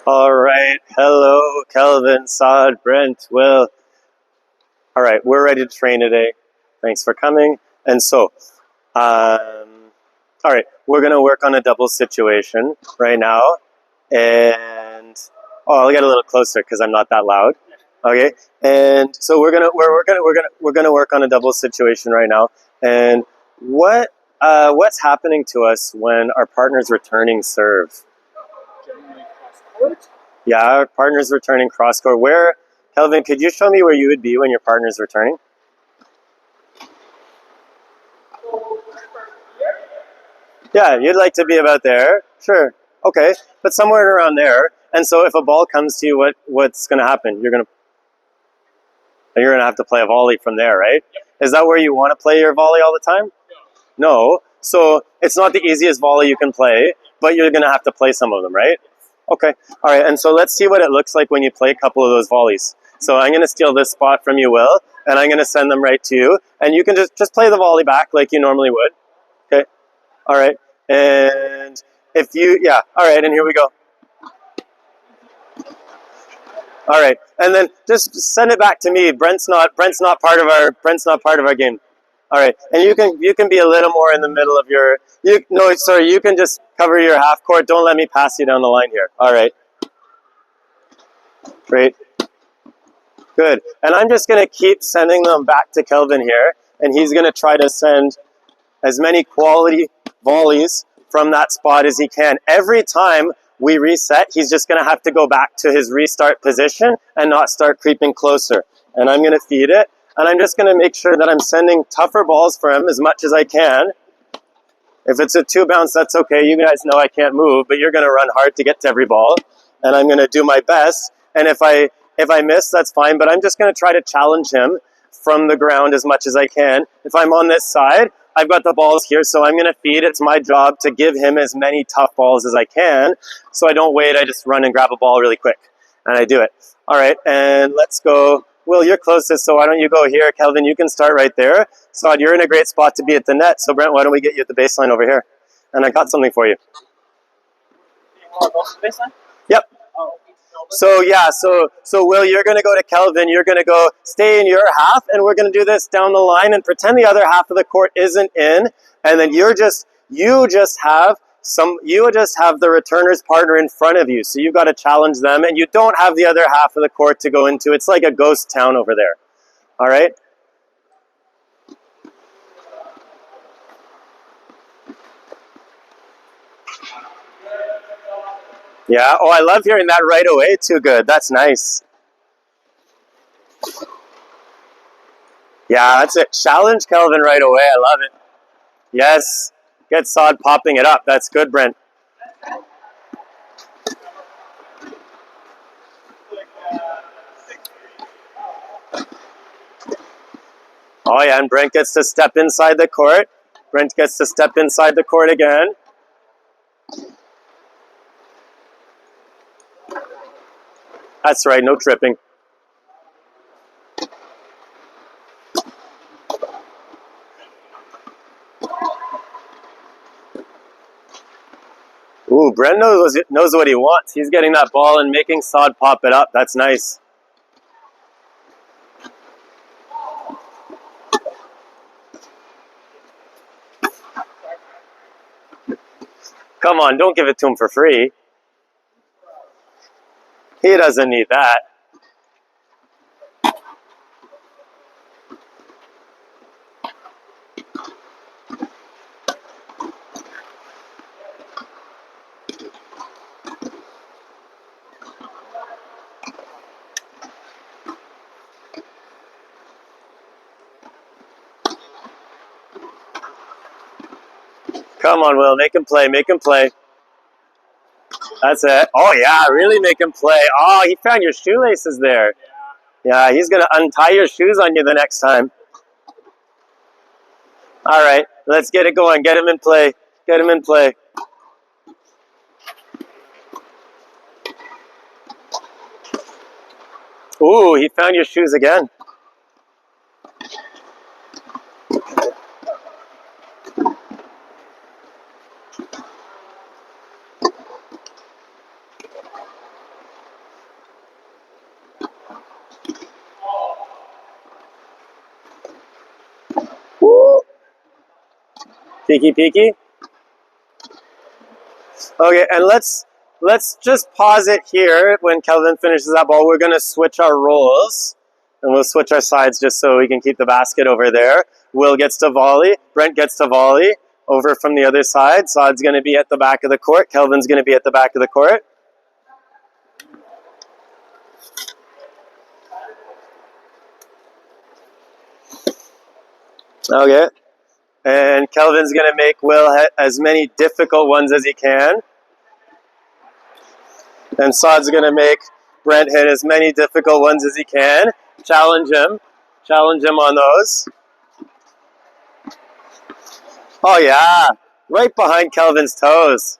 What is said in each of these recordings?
All right. Hello, Kelvin, Saad, Brent, Will. All right, we're ready to train today. Thanks for coming. And so, all right, we're going to work on a double situation right now. And I'll get a little closer because I'm not that loud. Okay. And so we're gonna work on a double situation right now. And what's happening to us when our partner's returning serve? Yeah, our partner's returning cross court. Where, Kelvin, could you show me where you would be when your partner's returning? Yeah, you'd like to be about there. Sure. Okay. But somewhere around there. And so if a ball comes to you, what's going to happen? You're going to have to play a volley from there, right? Is that where you want to play your volley all the time? No. So it's not the easiest volley you can play, but you're going to have to play some of them, right? Okay. All right. And so let's see what it looks like when you play a couple of those volleys. So I'm going to steal this spot from you, Will, and I'm going to send them right to you. And you can just play the volley back like you normally would. Okay. All right. And yeah. All right. And here we go. All right. And then just send it back to me. Brent's not part of our game. All right. And you can be a little more in the middle of your, you can just cover your half court. Don't let me pass you down the line here. All right. Great. Good. And I'm just going to keep sending them back to Kelvin here, and he's going to try to send as many quality volleys from that spot as he can. Every time we reset, he's just going to have to go back to his restart position and not start creeping closer. And I'm going to feed it, and I'm just going to make sure that I'm sending tougher balls for him as much as I can. If it's a two bounce, that's okay. You guys know I can't move, but you're going to run hard to get to every ball, and I'm going to do my best. And if I miss, that's fine, but I'm just going to try to challenge him from the ground as much as I can. If I'm on this side, I've got the balls here, so I'm going to feed. It's my job to give him as many tough balls as I can, so I don't wait. I just run and grab a ball really quick, and I do it. All right, and let's go. Will, you're closest, so why don't you go here? Kelvin, you can start right there. Saad, you're in a great spot to be at the net, so Brent, why don't we get you at the baseline over here? And I got something for you. Baseline? Yep. So yeah, so Will, you're going to go to Kelvin. You're going to go stay in your half, and we're going to do this down the line and pretend the other half of the court isn't in, and then you just have the returner's partner in front of you. So you've got to challenge them, and you don't have the other half of the court to go into. It's like a ghost town over there. All right. Yeah. Oh, I love hearing that right away. Too good. That's nice. Yeah, that's it. Challenge Kelvin right away. I love it. Yes. Get Saad popping it up. That's good, Brent. Oh, yeah, and Brent gets to step inside the court. Brent gets to step inside the court again. That's right, no tripping. Ooh, Brent knows what he wants. He's getting that ball and making Saad pop it up. That's nice. Come on, don't give it to him for free. He doesn't need that. Come on, Will, make him play, make him play. That's it. Oh, yeah, really make him play. Oh, he found your shoelaces there. Yeah, he's going to untie your shoes on you the next time. All right, let's get it going. Get him in play. Get him in play. Ooh, he found your shoes again. Peeky peeky. Okay, and let's just pause it here when Kelvin finishes that ball. We're gonna switch our roles, and we'll switch our sides just so we can keep the basket over there. Will gets to volley. Brent gets to volley over from the other side. Saad's gonna be at the back of the court. Kelvin's gonna be at the back of the court. Okay. And Kelvin's going to make Will hit as many difficult ones as he can. And Saad's going to make Brent hit as many difficult ones as he can. Challenge him. Challenge him on those. Oh, yeah. Right behind Kelvin's toes.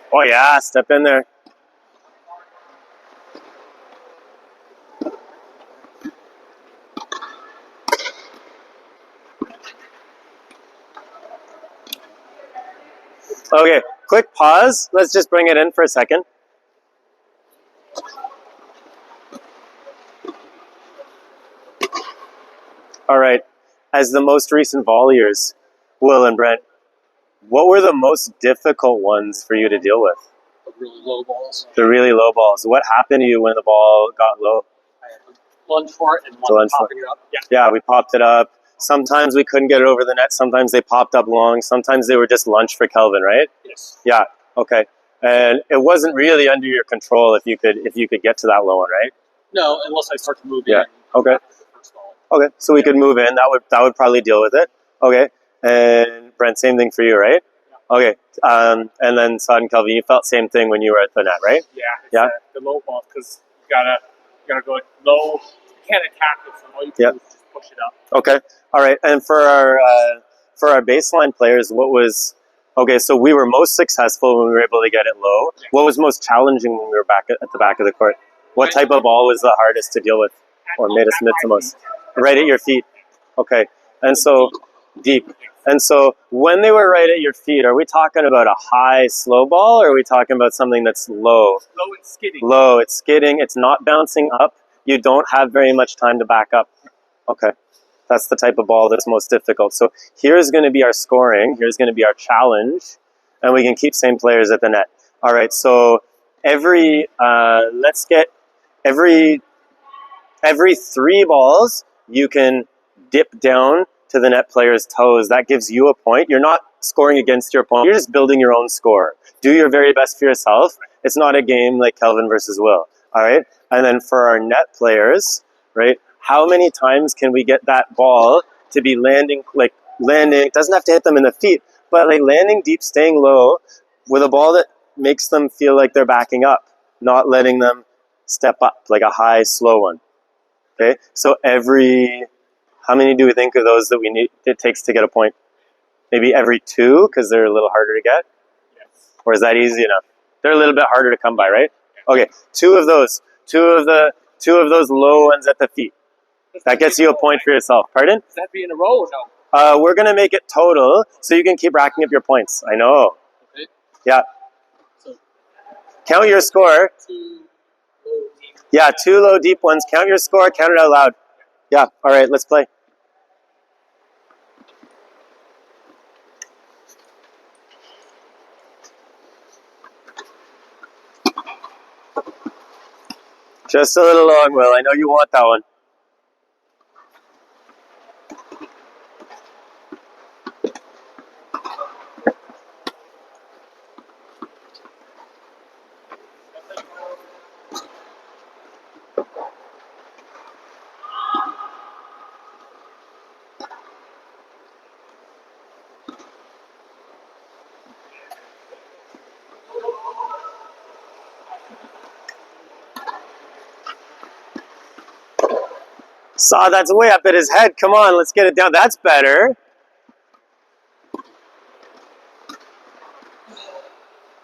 Oh, yeah. Step in there. Okay, quick pause. Let's just bring it in for a second. All right. As the most recent volleyers, Will and Brent, what were the most difficult ones for you to deal with? The really low balls. The really low balls. What happened to you when the ball got low? I had to lunge for it and one popping it up. Yeah, we popped it up. Sometimes we couldn't get it over the net. Sometimes they popped up long. Sometimes they were just lunch for Kelvin, right? Yes. Yeah. Okay. And it wasn't really under your control if you could get to that low one, right? No, unless I start to move Yeah. in. Okay. Okay. So we could move in. That would probably deal with it. Okay. And Brent, same thing for you, right? Yeah. Okay. And then Saad and Kelvin, you felt same thing when you were at the net, right? Yeah. Yeah. The low ball because you gotta go low. You can't attack it, so all you can do is just push it up. Okay. All right. And for our baseline players, what was okay? So we were most successful when we were able to get it low. Yeah. What was most challenging when we were back at the back of the court? What type of ball was the hardest to deal with, or made us miss the most? Right at your feet. Okay. And so deep. And so when they were right at your feet, are we talking about a high slow ball, or are we talking about something that's low? Low and skidding. Low. It's skidding. It's not bouncing up. You don't have very much time to back up. Okay. That's the type of ball that's most difficult. So here's going to be our scoring. Here's going to be our challenge. And we can keep same players at the net. All right. So let's get every 3 balls, you can dip down to the net player's toes. That gives you a point. You're not scoring against your opponent. You're just building your own score. Do your very best for yourself. It's not a game like Kelvin versus Will. All right. And then for our net players, right? How many times can we get that ball to be landing, it doesn't have to hit them in the feet, but like landing deep, staying low with a ball that makes them feel like they're backing up, not letting them step up, like a high, slow one. Okay, so how many do we think of those that it takes to get a point? Maybe every 2, because they're a little harder to get? Yes. Or is that easy enough? They're a little bit harder to come by, right? Okay, 2 of those. 2 of those low ones at the feet. That gets you a point for yourself. Pardon? Does that be in a row or no? We're going to make it total, so you can keep racking up your points. I know. Okay. Yeah. So, count your score. 2 low deep. Yeah, 2 low deep ones. Count your score. Count it out loud. Yeah. All right, let's play. Just a little long, Will. I know you want that one. Saw that's way up at his head. Come on, let's get it down. That's better.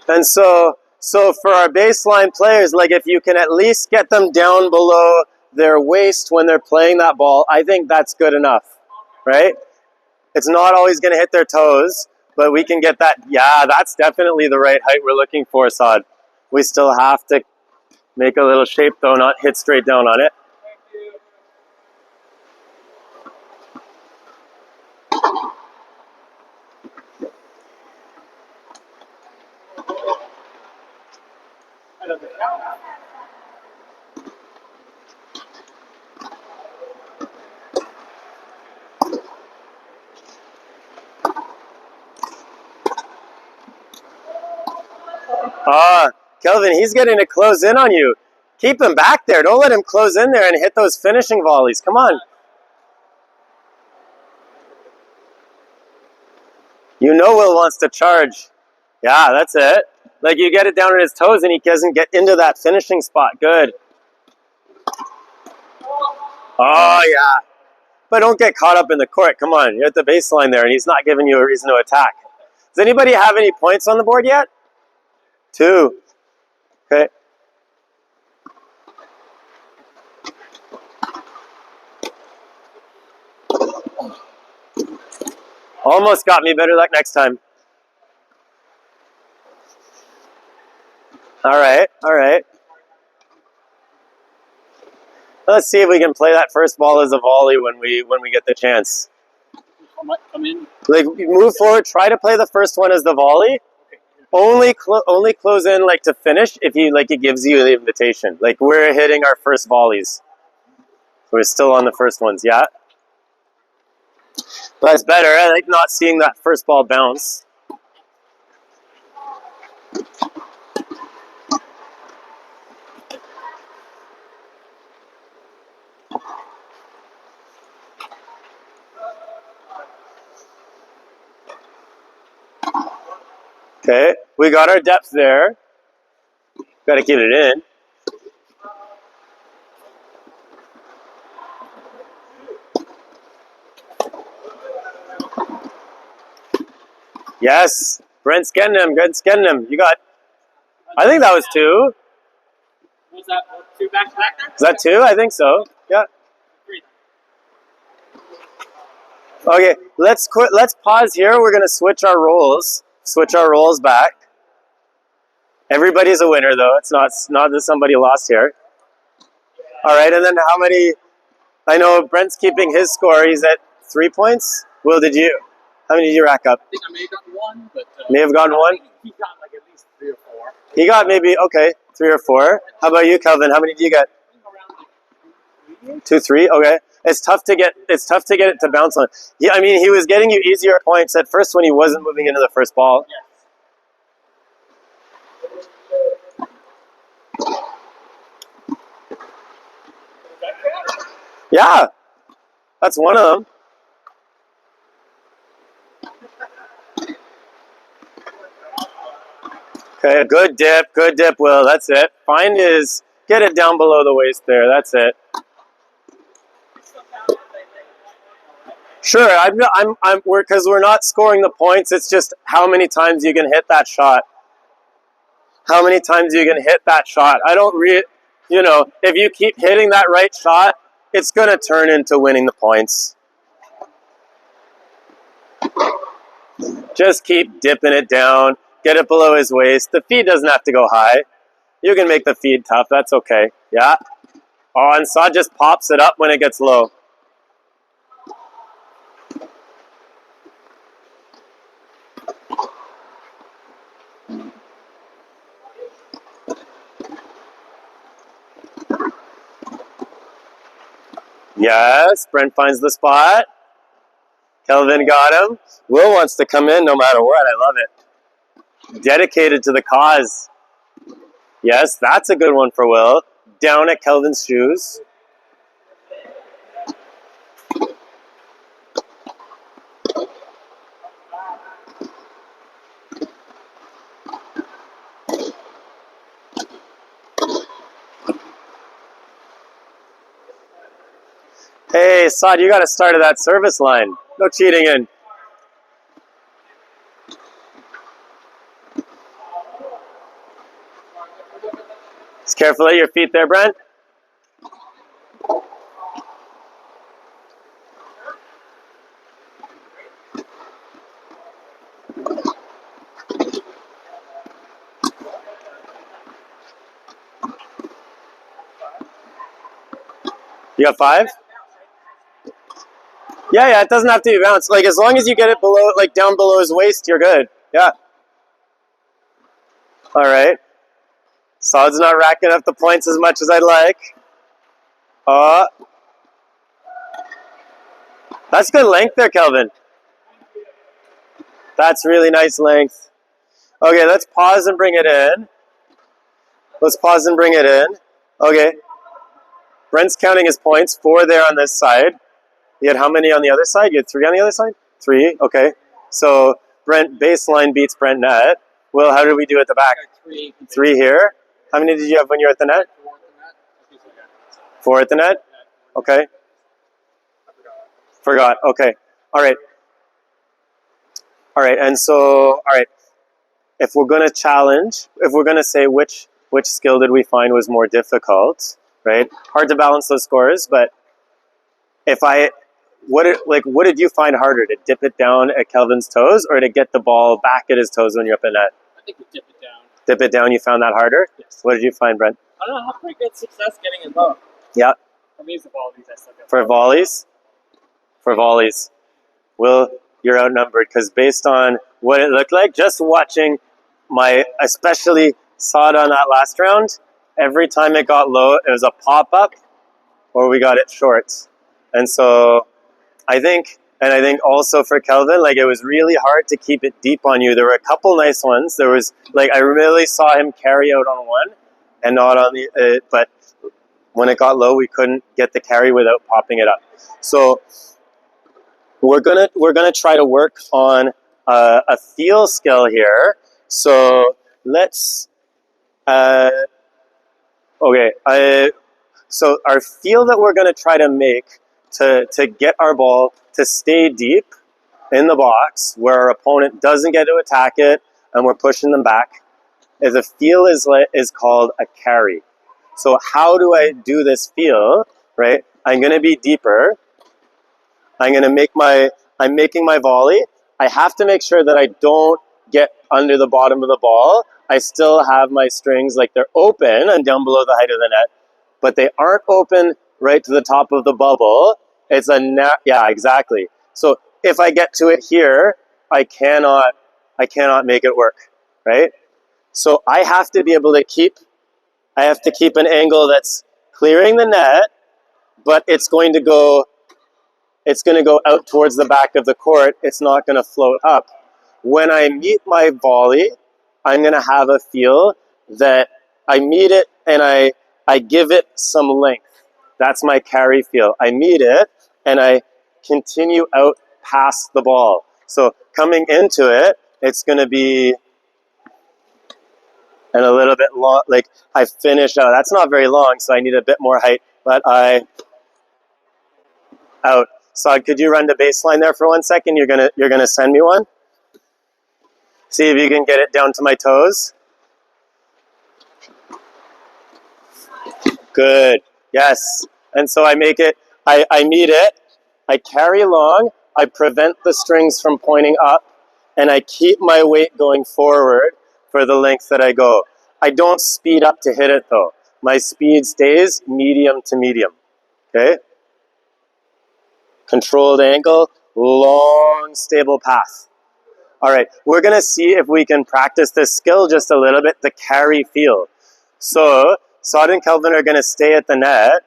And so for our baseline players, like if you can at least get them down below their waist when they're playing that ball, I think that's good enough, right? It's not always going to hit their toes, but we can get that. Yeah, that's definitely the right height we're looking for, Saad. We still have to make a little shape, though, not hit straight down on it. Kelvin, he's getting to close in on you. Keep him back there. Don't let him close in there and hit those finishing volleys. Come on. You know Will wants to charge. Yeah, that's it. Like you get it down at his toes and he doesn't get into that finishing spot. Good. Oh, yeah. But don't get caught up in the court. Come on. You're at the baseline there and he's not giving you a reason to attack. Does anybody have any points on the board yet? 2. Okay. Almost got me. Better luck next time. All right. All right. Let's see if we can play that first ball as a volley when we get the chance. Come in. Like move forward. Try to play the first one as the volley. Only close in like to finish if it gives you the invitation. Like we're hitting our first volleys. We're still on the first ones. Yeah. That's better. I like not seeing that first ball bounce. Okay, we got our depth there. Got to keep it in. Yes, Brent's getting him. Brent's getting him. You got, I think that was 2. Was that 2 back to back there? Is that 2? I think so. Yeah. 3. Okay, let's pause here. We're gonna switch our roles. Switch our roles back. Everybody's a winner though. It's not that somebody lost here. All right, and then how many? I know Brent's keeping his score. He's at 3 points. Will, how many did you rack up? I think I may have gotten 1, but may have gotten 1. He got like at least 3 or 4. He got maybe 3 or 4. How about you, Kelvin? How many did you get? Around 2, 3. Okay. It's tough to get it to bounce on. Yeah, I mean, he was getting you easier points at first when he wasn't moving into the first ball. Yeah, that's one of them. Okay, good dip, Will. That's it. Get it down below the waist there. That's it. Sure, because we're not scoring the points. It's just how many times you can hit that shot. How many times you can hit that shot. I don't if you keep hitting that right shot, it's going to turn into winning the points. Just keep dipping it down. Get it below his waist. The feed doesn't have to go high. You can make the feed tough. That's okay. Yeah. Oh, and Saad just pops it up when it gets low. Yes, Brent finds the spot. Kelvin got him. Will wants to come in no matter what. I love it. Dedicated to the cause. Yes, that's a good one for Will. Down at Kelvin's shoes. Hey, Saad, you got to start at that service line. No cheating in. Just careful at your feet there, Brent. You got 5? Yeah, it doesn't have to be bounced. Like, as long as you get it below, like, down below his waist, you're good. Yeah. All right. Saad's not racking up the points as much as I'd like. That's good length there, Kelvin. That's really nice length. Okay, let's pause and bring it in. Let's pause and bring it in. Okay. Brent's counting his points. 4 there on this side. You had how many on the other side? You had 3 on the other side? 3, okay. So Brent baseline beats Brent net. Will, how did we do at the back? 3 here. How many did you have when you were at the net? 4 at the net? Okay. Forgot. Okay. All right. And so, all right. If we're going to challenge, if we're going to say which skill did we find was more difficult, right? Hard to balance those scores, but what did you find harder, to dip it down at Kelvin's toes or to get the ball back at his toes when you're up in net? I think we dip it down. Dip it down, you found that harder? Yes. What did you find, Brent? I don't know, I have pretty good success getting it low. Yeah. For me, it's the volleys I suck at. For volleys? For volleys. Will, you're outnumbered, because based on what it looked like, just watching especially Saad on that last round, every time it got low, it was a pop-up or we got it short. And so I think also for Kelvin, like, it was really hard to keep it deep on you. There were a couple nice ones. There was, like, I really saw him carry out on one and not on the, but when it got low, we couldn't get the carry without popping it up. So we're gonna try to work on a feel skill here. So let's, so our feel that we're gonna try to make to get our ball to stay deep in the box where our opponent doesn't get to attack it and we're pushing them back, is a feel is called a carry. So how do I do this feel, right? I'm going to be deeper. I'm making my volley. I have to make sure that I don't get under the bottom of the ball. I still have my strings, like, they're open and down below the height of the net, but they aren't open right to the top of the bubble. It's yeah, exactly. So if I get to it here, I cannot make it work, right? So I have to be able to keep an angle that's clearing the net, but it's going to go out towards the back of the court. It's not going to float up. When I meet my volley, I'm going to have a feel that I meet it and I give it some length. That's my carry feel. I meet it and I continue out past the ball. So coming into it, it's going to be and a little bit long, like I finish out. That's not very long, so I need a bit more height, but out. So could you run the baseline there for 1 second? You're gonna send me one. See if you can get it down to my toes. Good. Yes. And so I make it, I meet it, I carry along, I prevent the strings from pointing up, and I keep my weight going forward for the length that I go. I don't speed up to hit it though. My speed stays medium to medium, okay? Controlled angle, long, stable path. All right, we're gonna see if we can practice this skill just a little bit, the carry feel. So, Saad and Kelvin are gonna stay at the net.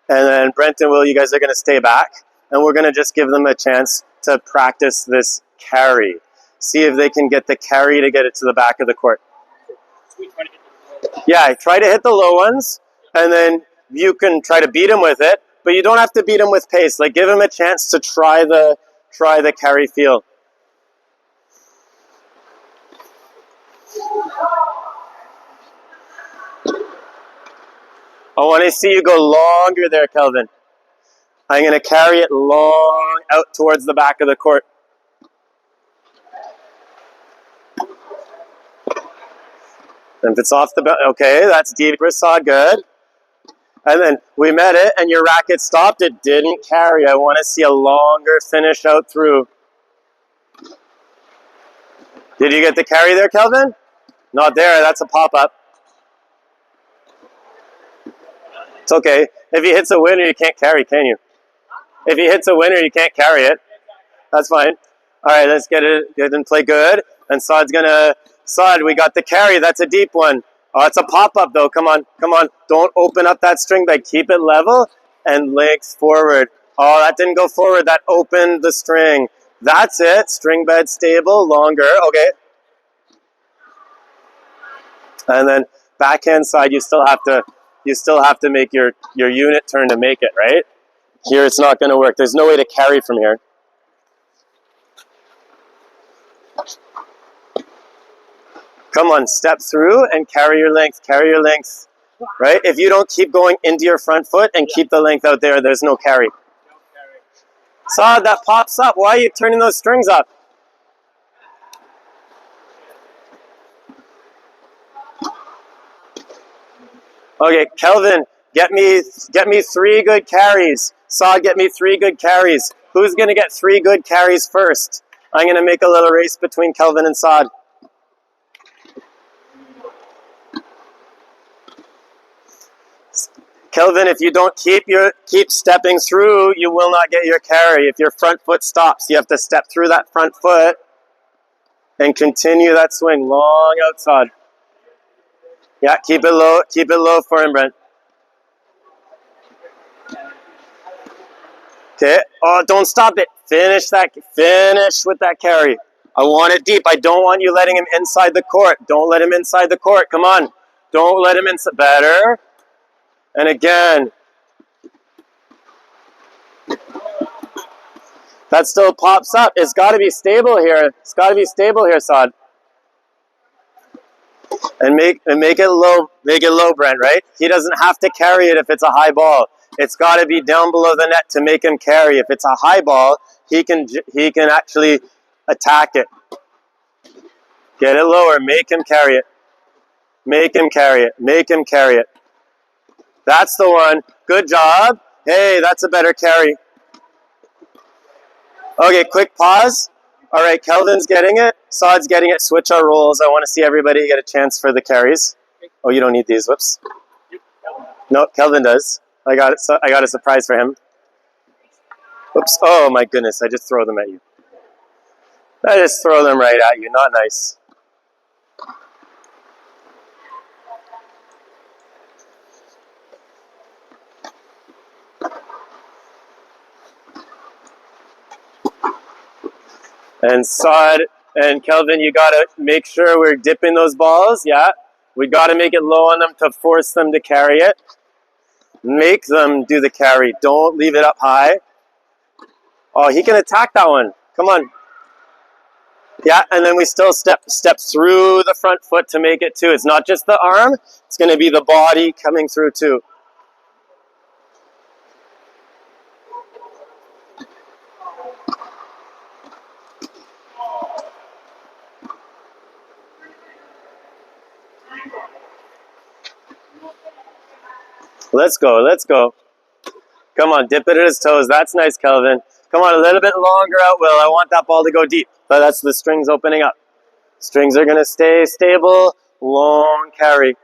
And then Brent and Will, you guys are going to stay back. And we're going to just give them a chance to practice this carry. See if they can get the carry to get it to the back of the court. Yeah, try to hit the low ones. And then you can try to beat them with it. But you don't have to beat them with pace. Like, give them a chance to try the carry feel. I want to see you go longer there, Kelvin. I'm going to carry it long out towards the back of the court. And if it's off the bat, okay, that's deep, Prasad, good. And then we met it, and your racket stopped. It didn't carry. I want to see a longer finish out through. Did you get the carry there, Kelvin? Not there. That's a pop-up. It's okay. If he hits a winner, you can't carry, can you? If he hits a winner, you can't carry it. That's fine. All right, let's get it and play good. And Saad's gonna... Saad, we got the carry. That's a deep one. Oh, it's a pop-up, though. Come on, come on. Don't open up that string bag. Keep it level and length forward. Oh, that didn't go forward. That opened the string. That's it. String bed stable, longer. Okay. And then backhand side, you still have to make your unit turn to make it, right? Here it's not going to work. There's no way to carry from here. Come on, step through and carry your length, right? If you don't keep going into your front foot and keep the length out there, there's no carry. Saad, that pops up. Why are you turning those strings up? Okay, Kelvin, get me 3 good carries. Saad, get me 3 good carries. Who's going to get 3 good carries first? I'm going to make a little race between Kelvin and Saad. Kelvin, if you don't keep stepping through, you will not get your carry. If your front foot stops, you have to step through that front foot and continue that swing long outside. Yeah, keep it low for him, Brent. Okay. Oh, don't stop it. Finish with that carry. I want it deep. I don't want you letting him inside the court. Don't let him inside the court. Come on. Don't let him inside. Better. And again. That still pops up. It's got to be stable here. It's got to be stable here, Saad. And make it low, Brent, right? He doesn't have to carry it if it's a high ball. It's got to be down below the net to make him carry. If it's a high ball, he can actually attack it. Get it lower. Make him carry it. Make him carry it. Make him carry it. That's the one. Good job. Hey, that's a better carry. Okay, quick pause. All right, Kelvin's getting it. Saad's getting it. Switch our roles. I want to see everybody get a chance for the carries. Oh, you don't need these. Whoops. No, Kelvin does. I got a surprise for him. Whoops. Oh, my goodness. I just throw them at you. I just throw them right at you. Not nice. And Saad and Kelvin, you got to make sure we're dipping those balls. Yeah. We got to make it low on them to force them to carry it. Make them do the carry. Don't leave it up high. Oh, he can attack that one. Come on. Yeah, and then we still step through the front foot to make it too. It's not just the arm. It's going to be the body coming through too. Let's go, let's go. Come on, dip it at his toes. That's nice, Kelvin. Come on, a little bit longer out, Will. I want that ball to go deep. But that's the strings opening up. Strings are going to stay stable. Long carry.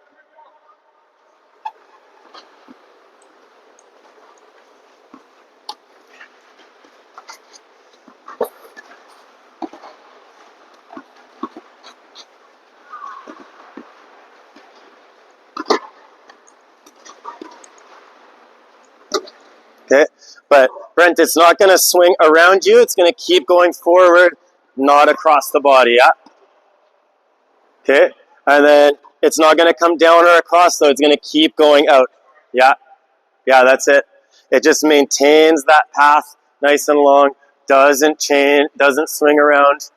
But Brent, it's not going to swing around you. It's going to keep going forward, not across the body. Yeah. Okay. And then it's not going to come down or across, though. It's going to keep going out. Yeah. Yeah, that's it. It just maintains that path nice and long. Doesn't change. Doesn't swing around.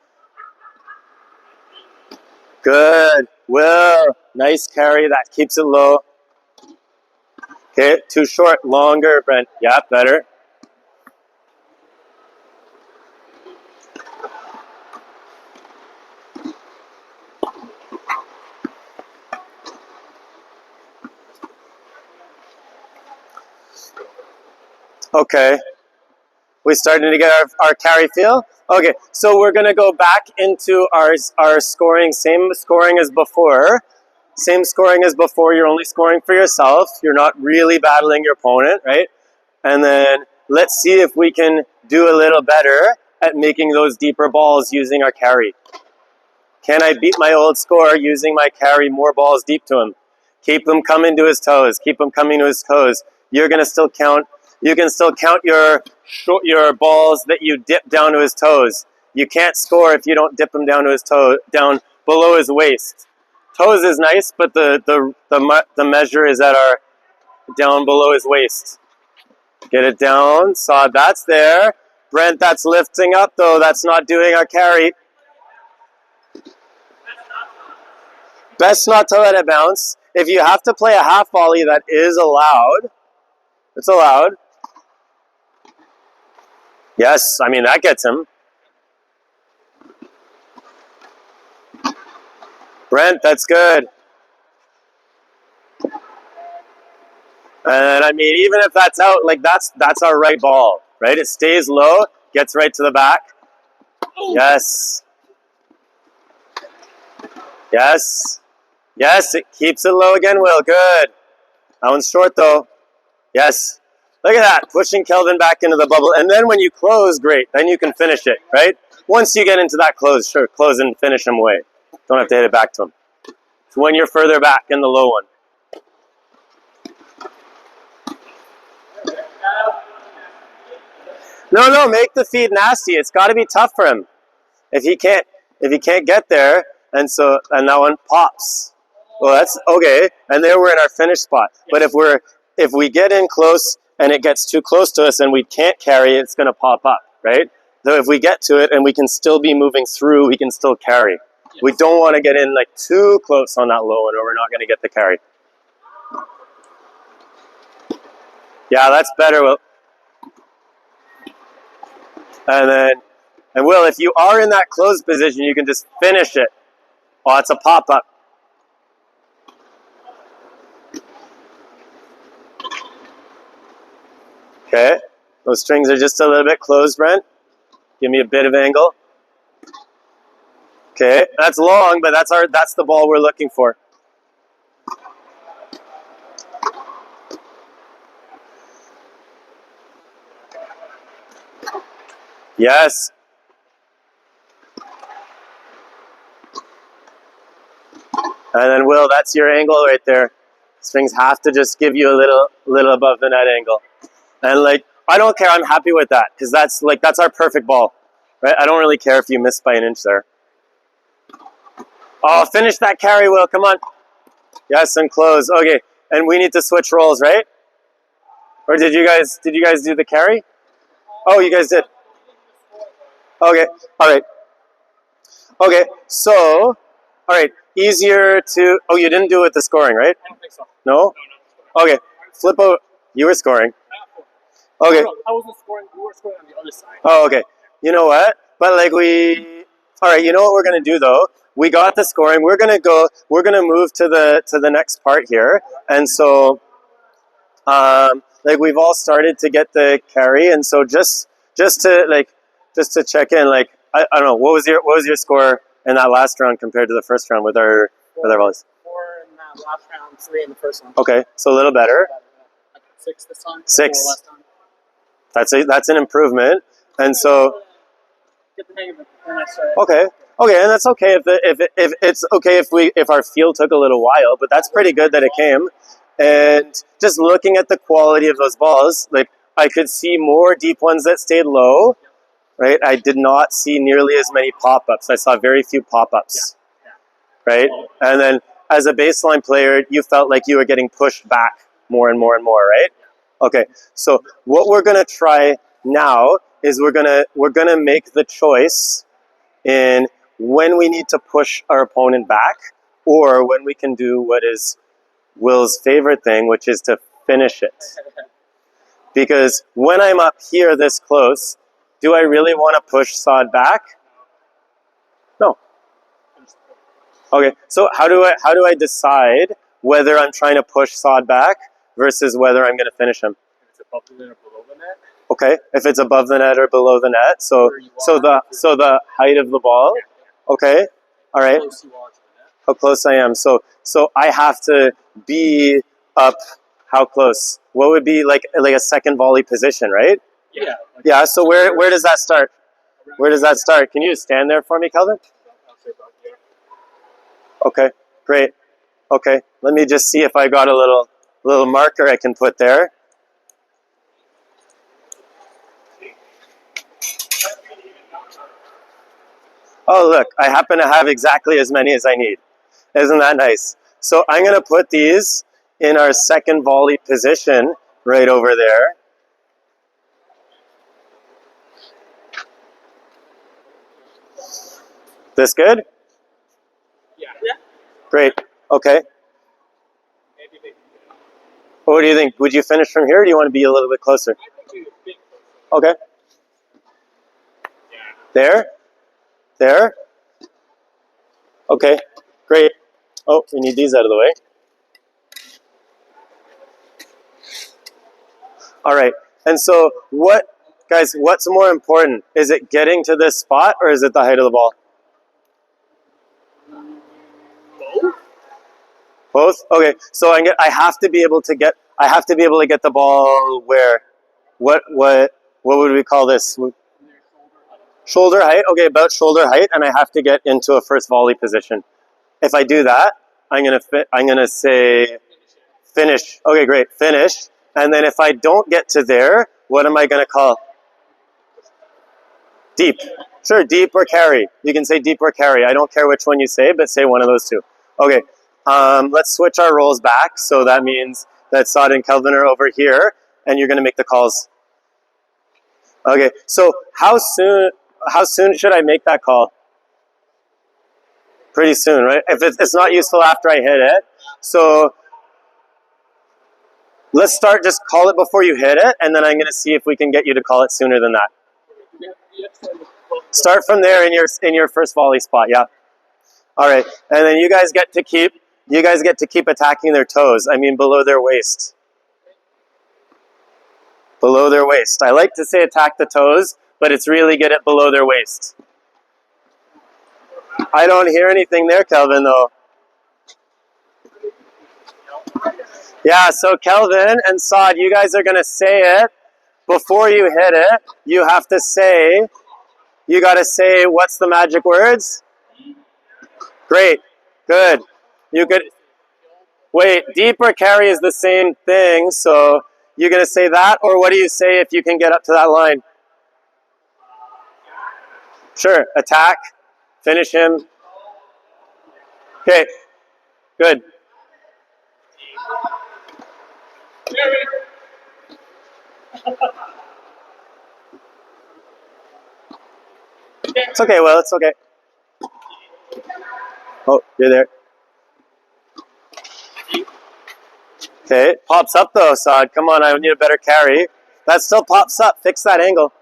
Good. Will. Nice carry. That keeps it low. Okay. Too short. Longer, Brent. Yeah, better. Okay. We starting to get our carry feel? Okay, so we're going to go back into our scoring, same scoring as before. Same scoring as before, you're only scoring for yourself. You're not really battling your opponent, right? And then let's see if we can do a little better at making those deeper balls using our carry. Can I beat my old score using my carry more balls deep to him? Keep him coming to his toes. Keep him coming to his toes. You're going to still count. You can still count your balls that you dip down to his toes. You can't score if you don't dip him down to his toe, down below his waist. Toes is nice, but the measure is at our down below his waist. Get it down. Saw that's there. Brent, that's lifting up though. That's not doing our carry. Best not to let it bounce. If you have to play a half volley, that is allowed. It's allowed. Yes, I mean, that gets him. Brent, that's good. And I mean, even if that's out, like that's our right ball, right? It stays low, gets right to the back. Yes. Yes. Yes, it keeps it low again, Will. Good. That one's short, though. Yes. Look at that, pushing Kelvin back into the bubble. And then when you close, great. Then you can finish it, right? Once you get into that close, sure, close and finish him away. Don't have to hit it back to him. It's when you're further back in the low one. No, make the feed nasty. It's got to be tough for him. If he can't get there, and that one pops. Well, that's okay. And there we're in our finish spot. But if we get in close and it gets too close to us and we can't carry, it's going to pop up, right? So if we get to it and we can still be moving through, we can still carry. Yes. We don't want to get in like too close on that low one or we're not going to get the carry. Yeah, that's better, Will. And Will, if you are in that closed position, you can just finish it. Oh, it's a pop-up. Okay, those strings are just a little bit closed, Brent. Give me a bit of angle. Okay, that's long, but that's the ball we're looking for. Yes. And then Will, that's your angle right there. Strings have to just give you a little above the net angle. And like, I don't care, I'm happy with that, because that's our perfect ball. Right? I don't really care if you miss by an inch there. Oh, finish that carry, Will, come on. Yes, and close. Okay. And we need to switch roles, right? Or did you guys do the carry? Oh, you guys did. Okay. All right. Okay. So, all right. Easier to. Oh, you didn't do it with the scoring, right? I don't think so. No. Okay. Flip over. You were scoring. Okay. No, I wasn't scoring. We were scoring on the other side. Oh, okay. You know what? But like all right. You know what we're gonna do though? We got the scoring. We're gonna move to the next part here, and so, like we've all started to get the carry, and so just to check in, like I don't know, what was your score in that last round compared to the first round with our volleys? 4 in that last round, 3 in the first one. Okay, so a little better. Like 6 this time. 6. 4 last time. That's an improvement, and so. Get the hang of it when I started. Okay, and that's okay if it's okay if our feel took a little while, but that's pretty good that it came. And just looking at the quality of those balls, like I could see more deep ones that stayed low, right? I did not see nearly as many pop-ups. I saw very few pop-ups, right? And then as a baseline player, you felt like you were getting pushed back more and more and more, right? Okay, so what we're gonna try now is we're gonna make the choice in when we need to push our opponent back, or when we can do what is Will's favorite thing, which is to finish it. Because when I'm up here this close, do I really want to push Saad back? No. Okay, so how do I decide whether I'm trying to push Saad back versus whether I'm going to finish him? If it's above the net or below the net. Okay, if it's above the net or below the net, so the height of the ball. Okay, all right. How close I am. So I have to be up. How close? What would be like a second volley position, right? Yeah. Yeah. So where does that start? Where does that start? Can you just stand there for me, Kelvin? Okay, great. Okay, let me just see if I got a little marker I can put there. Oh, look, I happen to have exactly as many as I need. Isn't that nice? So I'm going to put these in our second volley position right over there. This good? Yeah. Great. Okay. What do you think? Would you finish from here, or do you want to be a little bit closer? Okay. There? There? Okay. Great. Oh, we need these out of the way. All right. And so what's more important? Is it getting to this spot, or is it the height of the ball? Both? Okay. So I have to be able to get the ball where? What would we call this? Shoulder height. Okay, about shoulder height, and I have to get into a first volley position. If I do that, I'm gonna say finish. Okay, great, finish. And then if I don't get to there, what am I gonna call? Deep. Sure, deep or carry. You can say deep or carry. I don't care which one you say, but say one of those two. Okay, let's switch our roles back. So that means that Saad and Kelvin are over here, and you're gonna make the calls. Okay, so how soon should I make that call? Pretty soon, right? If it's not useful after I hit it. So let's start, just call it before you hit it, and then I'm going to see if we can get you to call it sooner than that. Start from there in your first volley spot, yeah. All right, and then you guys get to keep attacking their toes. I mean, below their waist. Below their waist. I like to say attack the toes, but it's really get it below their waist. I don't hear anything there, Kelvin, though. Yeah, so Kelvin and Saad, you guys are going to say it before you hit it. You got to say, what's the magic words? Great, good. You could, wait, deep or carry is the same thing, so you're going to say that, or what do you say if you can get up to that line? Sure, attack, finish him. Okay, good. It's okay, Will, it's okay. Oh, you're there. Okay, pops up though, Saad. Come on, I need a better carry. That still pops up. Fix that angle.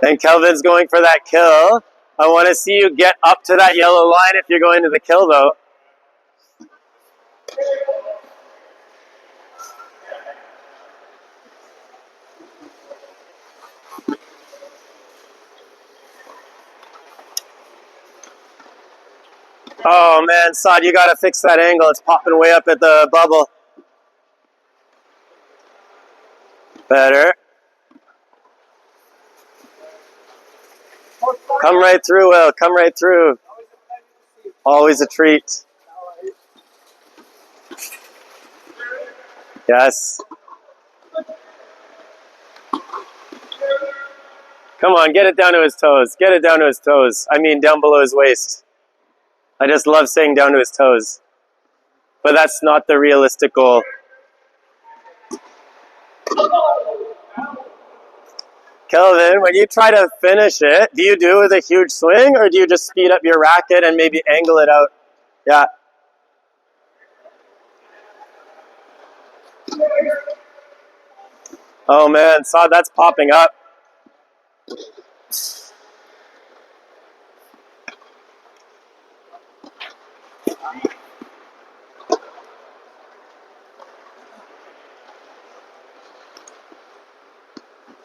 And Kelvin's going for that kill. I want to see you get up to that yellow line if you're going to the kill, though. Oh, man, Saad, you got to fix that angle. It's popping way up at the bubble. Better. Come right through, Will. Come right through. Always a treat. Yes. Come on, get it down to his toes. Get it down to his toes. I mean, down below his waist. I just love saying down to his toes. But that's not the realistic goal. Kelvin, when you try to finish it, do you do it with a huge swing or do you just speed up your racket and maybe angle it out? Yeah. Oh man, saw that's popping up.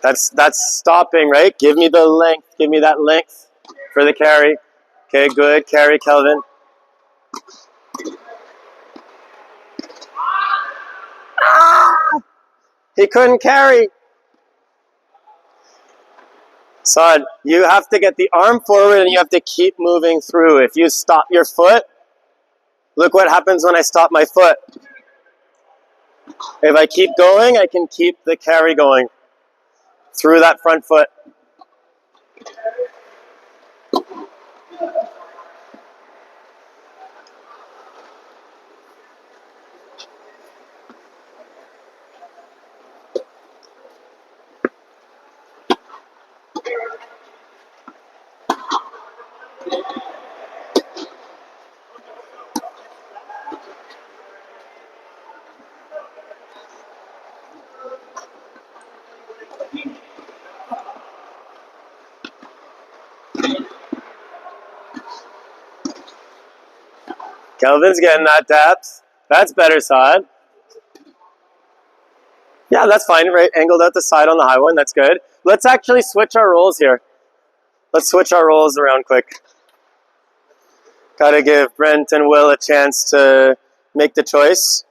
That's stopping, right? Give me the length. Give me that length for the carry. Okay, good. Carry, Kelvin. Ah! He couldn't carry. Son, you have to get the arm forward and you have to keep moving through. If you stop your foot, look what happens when I stop my foot. If I keep going, I can keep the carry going through that front foot. Kelvin's getting that depth. That's better side. Yeah, that's fine. Right, angled out the side on the high one. That's good. Let's actually switch our roles here. Let's switch our roles around quick. Got to give Brent and Will a chance to make the choice.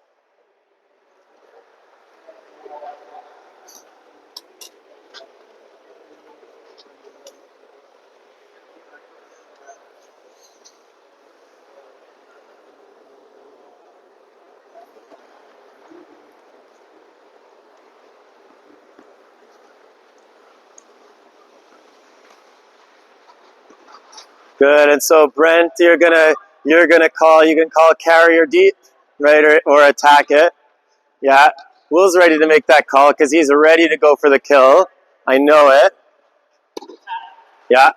Good. And so Brent, you're gonna call. You can call carry or deep, right, or attack it. Yeah. Will's ready to make that call because he's ready to go for the kill. I know it. Yeah.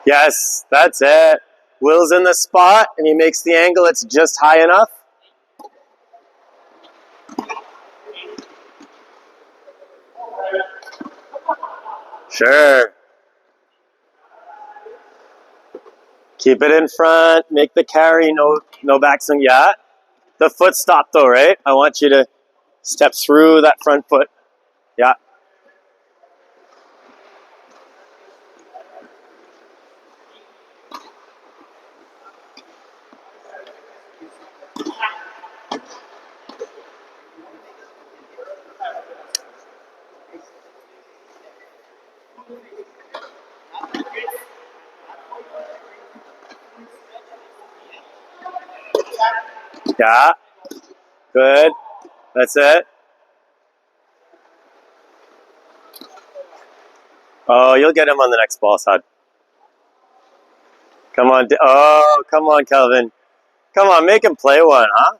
Yes, that's it. Will's in the spot and he makes the angle. It's just high enough. Sure. Keep it in front. Make the carry. No backswing. Yeah. The foot stop though, right? I want you to step through that front foot. Yeah. Yeah. Good. That's it. Oh, you'll get him on the next ball, Sod. Come on. Oh, come on, Kelvin. Come on, make him play one, huh?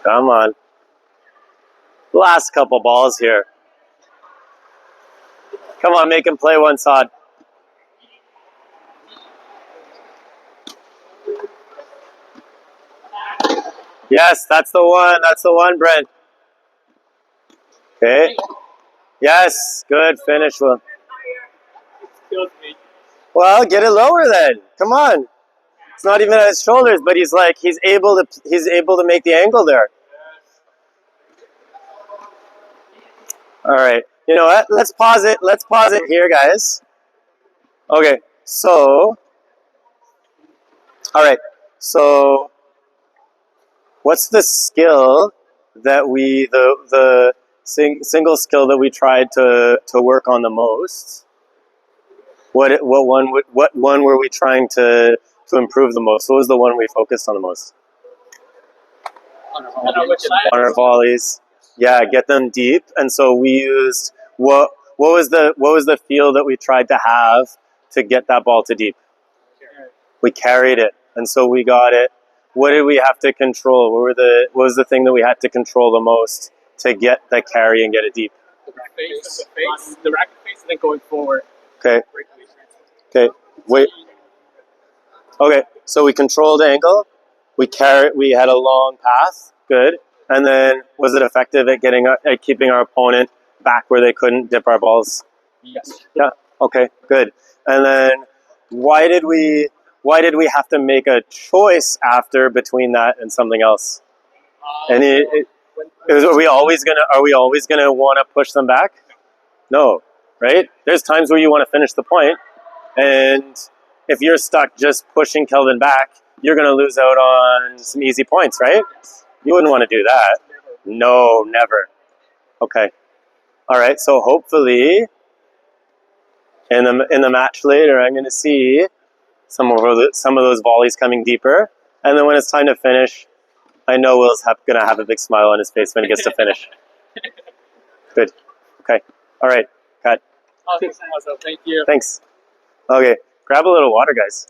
Come on. Last couple balls here. Come on, make him play one, Sod. Yes, that's the one. That's the one, Brent. Okay. Yes, good finish, Will. Kills me. Well, get it lower then. Come on. It's not even at his shoulders, but he's able to make the angle there. All right. You know what? Let's pause it. Let's pause it here, guys. Okay. So, all right. So, what's the skill that the single skill that we tried to work on the most? What one were we trying to improve the most? What was the one we focused on the most? On our volleys. Yeah, get them deep. And so we used what was the feel that we tried to have to get that ball to deep? We carried it, and so we got it. What did we have to control? What was the thing that we had to control the most to get the carry and get it deep? The racket face, and then going forward. Okay. Okay. Wait. Okay. So we controlled angle. We had a long path. Good. And then was it effective at keeping our opponent back where they couldn't dip our balls? Yes. Yeah. Okay. Good. And then why did we have to make a choice after between that and something else? Are we always gonna want to push them back? No, right? There's times where you want to finish the point, and if you're stuck just pushing Kelvin back, you're gonna lose out on some easy points, right? You wouldn't want to do that. No, never. Okay. All right. So hopefully, in the match later, I'm going to see some of those volleys coming deeper, and then when it's time to finish, I know Will's going to have a big smile on his face when he gets to finish. Good. Okay. All right. Cut. Thank you. Thanks. Okay. Grab a little water, guys.